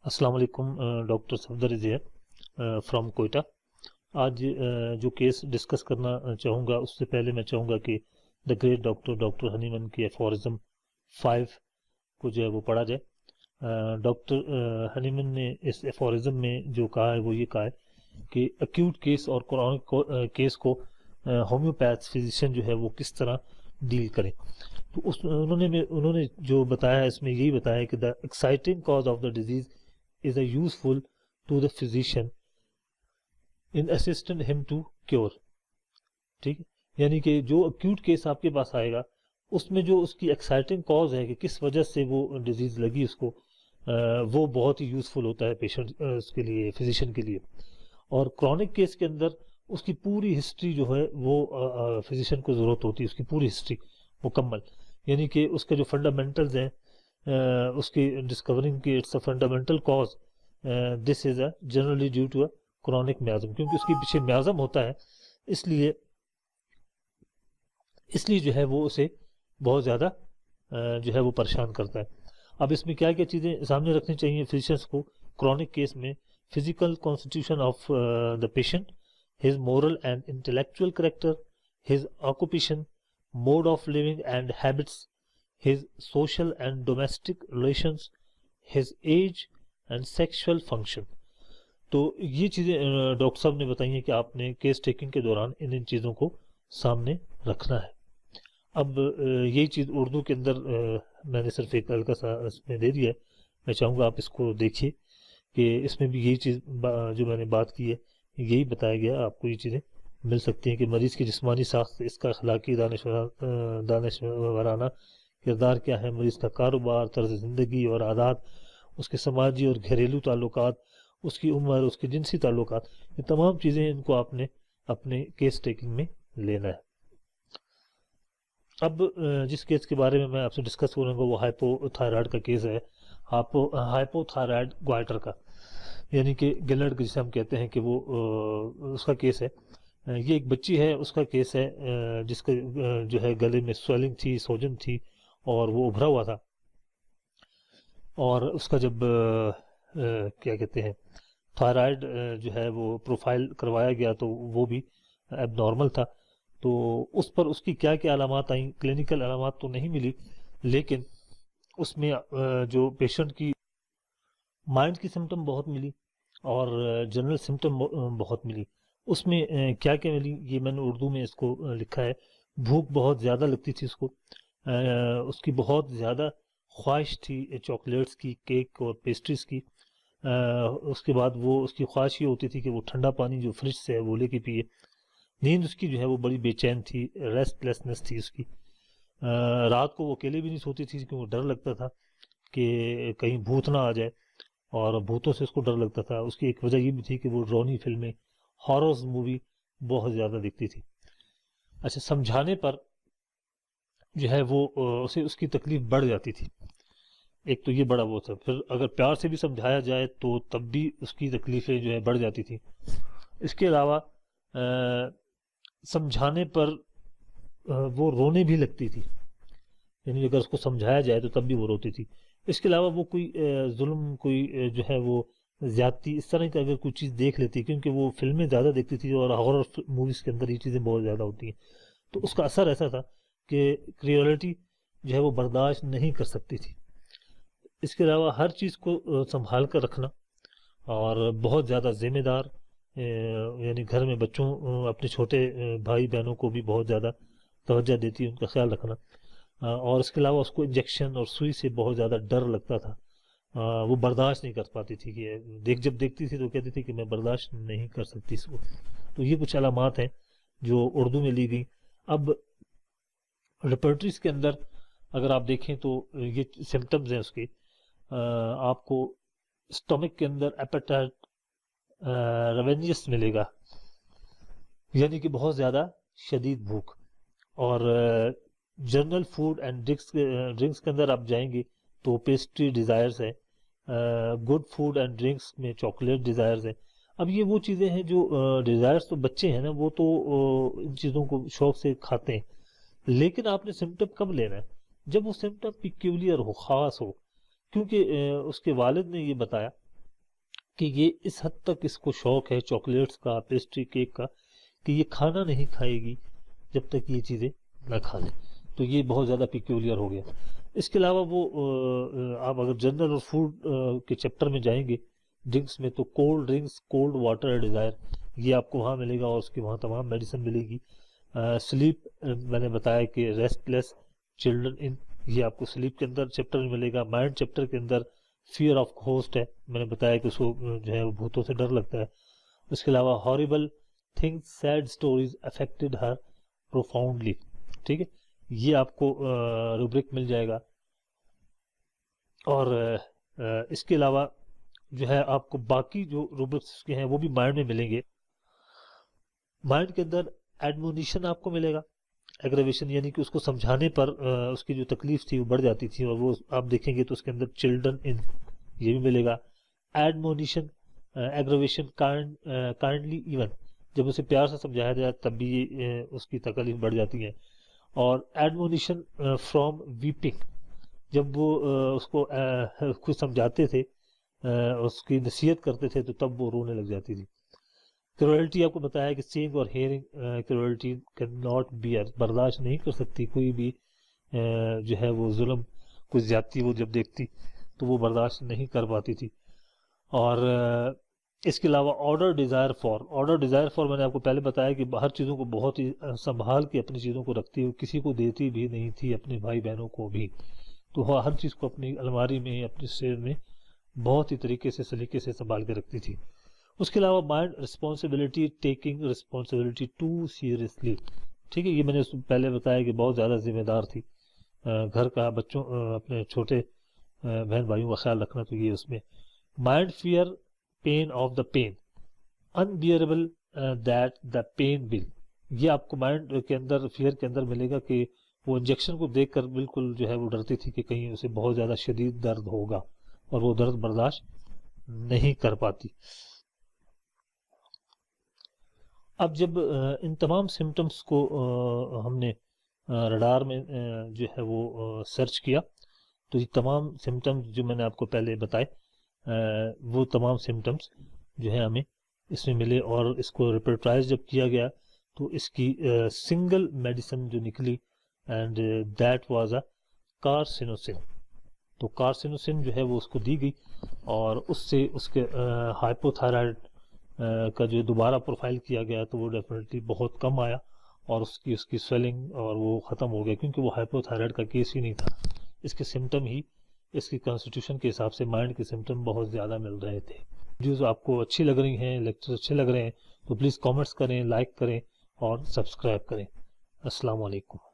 السلام علیکم. Doctor Safdar Razia from Quetta. آج جو کیس ڈسکس کرنا چاہوں گا اس سے پہلے میں چاہوں گا کہ دا گریٹ ڈاکٹر ہنیمن کی ایفورزم 5 کو جو ہے وہ پڑھا جائے. ڈاکٹر ہنیمن نے اس ایفورزم میں جو کہا ہے وہ یہ کہا ہے کہ ایکیوٹ کیس اور کرونک کیس کو ہومیوپیتھ فزیشین جو ہے وہ کس طرح ڈیل کریں. تو انہوں نے جو بتایا ہے اس میں یہی بتایا ہے کہ the exciting cause of the disease is a useful to the physician in assisting him to cure. ٹھیک ہے، یعنی کہ جو ایکیوٹ کیس آپ کے پاس آئے گا اس میں جو اس کی ایکسائٹنگ کاز ہے کہ کس وجہ سے وہ ڈیزیز لگی اس کو، وہ بہت ہی یوزفل ہوتا ہے پیشنٹ اس کے لیے، فزیشین کے لیے. اور کرونک کیس کے اندر اس کی پوری ہسٹری جو ہے وہ فزیشین کو ضرورت ہوتی ہے، اس کی پوری ہسٹری مکمل، یعنی کہ اس کے جو فنڈامنٹلز ہیں اس کی ڈسکورنگ کی it's a fundamental cause. This is a generally due to a chronic miasm, کیونکہ اس کے پیچھے میازم ہوتا ہے، اس لیے جو ہے وہ اسے بہت زیادہ جو ہے وہ پریشان کرتا ہے. اب اس میں کیا کیا چیزیں سامنے رکھنی چاہیے فزیشینس کو کرونک کیس میں؟ Physical constitution of the patient, his moral and intellectual character, his occupation, mode of living and habits, his social and domestic relations, his age and sexual function. تو یہ چیزیں ڈاکٹر صاحب نے بتائی ہیں کہ آپ نے کیس ٹیکنگ کے دوران ان چیزوں کو سامنے رکھنا ہے. اب یہی چیز اردو کے اندر میں نے صرف ایک ہلکا سا اس میں دے دیا ہے، میں چاہوں گا آپ اس کو دیکھیے کہ اس میں بھی یہی چیز جو میں نے بات کی ہے یہی بتایا گیا. آپ کو یہ چیزیں مل سکتی ہیں کہ مریض کی جسمانی ساخت، اس کا اخلاقی دانشورانہ کردار کیا ہے، مریض کا کاروبار، طرز زندگی اور عادات، اس کے سماجی اور گھریلو تعلقات، اس کی عمر، اس کے جنسی تعلقات، یہ تمام چیزیں ان کو آپ نے اپنے کیس ٹیکنگ میں لینا ہے. اب جس کیس کے بارے میں آپ سے ڈسکس کروں گا وہ ہائپو تھائرائڈ کا کیس ہے، ہائپو تھائرائڈ گوائٹر کا، یعنی کہ گلرڈ جسے ہم کہتے ہیں کہ وہ اس کا کیس ہے. یہ ایک بچی ہے، اس کا کیس ہے جس کا جو ہے گلے میں سویلنگ تھی، سوجن تھی اور وہ ابھرا ہوا تھا. اور اس کا جب کیا کہتے ہیں تھائرائڈ جو ہے وہ پروفائل کروایا گیا تو وہ بھی اب نارمل تھا. تو اس پر اس کی کیا کیا علامات آئیں، کلینکل علامات تو نہیں ملی، لیکن اس میں جو پیشنٹ کی مائنڈ کی سمٹم بہت ملی اور جنرل سمٹم بہت ملی. اس میں کیا کیا ملی یہ میں نے اردو میں اس کو لکھا ہے. بھوک بہت زیادہ لگتی تھی اس کو، اس کی بہت زیادہ خواہش تھی چاکلیٹس کی، کیک اور پیسٹریز کی. اس کے بعد وہ اس کی خواہش یہ ہوتی تھی کہ وہ ٹھنڈا پانی جو فریج سے ہے وہ لے کے پیے. نیند اس کی جو ہے وہ بڑی بے چین تھی، ریسٹ لیسنس تھی اس کی. رات کو وہ اکیلے بھی نہیں سوتی تھی کیونکہ وہ ڈر لگتا تھا کہ کہیں بھوت نہ آ جائے، اور بھوتوں سے اس کو ڈر لگتا تھا. اس کی ایک وجہ یہ بھی تھی کہ وہ ڈرونی فلمیں، ہاررز مووی بہت زیادہ دیکھتی تھی. اچھا، سمجھانے پر جو ہے وہ اسے اس کی تکلیف بڑھ جاتی تھی. ایک تو یہ بڑا وہ تھا، پھر اگر پیار سے بھی سمجھایا جائے تو تب بھی اس کی تکلیفیں جو ہے بڑھ جاتی تھی. اس کے علاوہ سمجھانے پر وہ رونے بھی لگتی تھی، یعنی اگر اس کو سمجھایا جائے تو تب بھی وہ روتی تھی. اس کے علاوہ وہ کوئی ظلم، کوئی جو ہے وہ زیادتی اس طرح کی اگر کوئی چیز دیکھ لیتی، کیونکہ وہ فلمیں زیادہ دیکھتی تھی اور ہارر موویز کے اندر یہ چیزیں بہت زیادہ ہوتی ہیں، تو اس کا اثر ایسا تھا کہ کریولٹی جو ہے وہ برداشت نہیں کر سکتی تھی. اس کے علاوہ ہر چیز کو سنبھال کر رکھنا اور بہت زیادہ ذمہ دار، یعنی گھر میں بچوں، اپنے چھوٹے بھائی بہنوں کو بھی بہت زیادہ توجہ دیتی، ان کا خیال رکھنا. اور اس کے علاوہ اس کو انجیکشن اور سوئی سے بہت زیادہ ڈر لگتا تھا، وہ برداشت نہیں کر پاتی تھی کہ جب دیکھتی تھی تو کہتی تھی کہ میں برداشت نہیں کر سکتی اس کو. تو یہ کچھ علامات ہیں جو اردو میں لی گئی. اب ریپرٹریز کے اندر اگر آپ دیکھیں تو یہ سمٹمز ہیں اس کے. آپ کو اسٹمک کے اندر ایپیٹائٹ ریونیس ملے گا، یعنی کہ بہت زیادہ شدید بھوک. اور جنرل فوڈ اینڈ ڈرنکس کے اندر آپ جائیں گے تو پیسٹری ڈیزائرز ہے، گڈ فوڈ اینڈ ڈرنکس میں چاکلیٹ ڈیزائرز ہیں. اب یہ وہ چیزیں ہیں جو ڈیزائرز تو بچے ہیں نا، وہ تو ان چیزوں کو شوق سے کھاتے ہیں، لیکن آپ نے سمٹم کب لینا ہے؟ جب وہ سمٹم پیکیولر ہو، خاص ہو. کیونکہ اس کے والد نے یہ بتایا کہ یہ اس حد تک اس کو شوق ہے چاکلیٹس کا، پیسٹری کیک کا، کہ یہ کھانا نہیں کھائے گی جب تک یہ چیزیں نہ کھا لیں. تو یہ بہت زیادہ پیکیولر ہو گیا. اس کے علاوہ وہ آپ اگر جنرل اور فوڈ کے چیپٹر میں جائیں گے ڈرنکس میں، تو cold drinks, cold water desire, یہ آپ کو وہاں ملے گا، اور اس کی وہاں تمام میڈیسن ملے گی. سلیپ، میں نے بتایا کہ ریسٹ لیس چلڈرن ان، یہ آپ کو سلیپ کے اندر چیپٹر میں ملے گا. مائنڈ چیپٹر کے اندر فیئر آف ہوسٹ ہے، میں نے بتایا کہ اس کو جو ہے بھوتوں سے ڈر لگتا ہے. اس کے علاوہ horrible things, sad stories affected ہر پروفاؤنڈلی. ٹھیک ہے، یہ آپ کو روبرک مل جائے گا. اور اس کے علاوہ جو ہے آپ کو باقی جو روبرکس کے ہیں وہ بھی مائنڈ میں ملیں گے. مائنڈ کے اندر ایڈمونیشن آپ کو ملے گا، ایگریویشن یعنی کہ اس کو سمجھانے پر اس کی جو تکلیف تھی وہ بڑھ جاتی تھی، اور وہ آپ دیکھیں گے تو اس کے اندر چلڈرن ان، یہ بھی ملے گا. ایڈمونیشن، ایگریویشن، کائنڈلی ایون، جب اسے پیار سے سمجھایا جائے تب بھی اس کی تکلیف بڑھ جاتی ہے. اور ایڈمونیشن فرام ویپنگ، جب وہ اس کو خود سمجھاتے تھے، اس کی نصیحت کرتے تھے، تو تب وہ رونے لگ جاتی تھی. کروئلٹی آپ کو بتایا کہ سینگ اور hearing cruelty can not bear, برداشت نہیں کر سکتی کوئی بھی جو ہے وہ ظلم، کوئی زیادتی وہ جب دیکھتی تو وہ برداشت نہیں کر پاتی تھی. اور اس کے علاوہ آرڈر ڈیزائر فار میں نے آپ کو پہلے بتایا کہ ہر چیزوں کو بہت ہی سنبھال کے اپنی چیزوں کو رکھتی ہے، کسی کو دیتی بھی نہیں تھی، اپنے بھائی بہنوں کو بھی. تو ہر چیز کو اپنی الماری میں، اپنے سیر میں بہت ہی طریقے سے، سلیقے سے سنبھال کے رکھتی تھی. اس کے علاوہ mind responsibility, taking responsibility to seriously. ٹھیک ہے، یہ میں نے پہلے بتایا کہ بہت زیادہ ذمہ دار تھی، گھر کا، بچوں، اپنے چھوٹے بہن بھائیوں کا خیال رکھنا، تو یہ اس میں. Mind fear pain of the pain, unbearable that the pain will, یہ آپ کو مائنڈ کے اندر، فیئر کے اندر ملے گا کہ وہ انجیکشن کو دیکھ کر بالکل جو ہے وہ ڈرتی تھی کہ کہیں اسے بہت زیادہ شدید درد ہوگا، اور وہ درد برداشت نہیں کر پاتی. اب جب ان تمام سمٹمز کو ہم نے رڈار میں جو ہے وہ سرچ کیا، تو یہ تمام سمٹمز جو میں نے آپ کو پہلے بتائے، وہ تمام سمٹمز جو ہے ہمیں اس میں ملے. اور اس کو ریپرٹائز جب کیا گیا تو اس کی سنگل میڈیسن جو نکلی، اینڈ دیٹ واز اے کارسینوسن. تو کارسینوسن جو ہے وہ اس کو دی گئی، اور اس سے اس کے ہائپوتھائرائڈ کا جو دوبارہ پروفائل کیا گیا تو وہ ڈیفینیٹلی بہت کم آیا، اور اس کی سویلنگ اور وہ ختم ہو گیا، کیونکہ وہ ہائپوتھائرائڈ کا کیس ہی نہیں تھا. اس کے سمٹم ہی اس کی کانسٹیٹیوشن کے حساب سے مائنڈ کے سمٹم بہت زیادہ مل رہے تھے. ویڈیوز آپ کو اچھی لگ رہی ہیں، لیکچر اچھے لگ رہے ہیں، تو پلیز کامنٹس کریں، لائک کریں اور سبسکرائب کریں. السلام علیکم.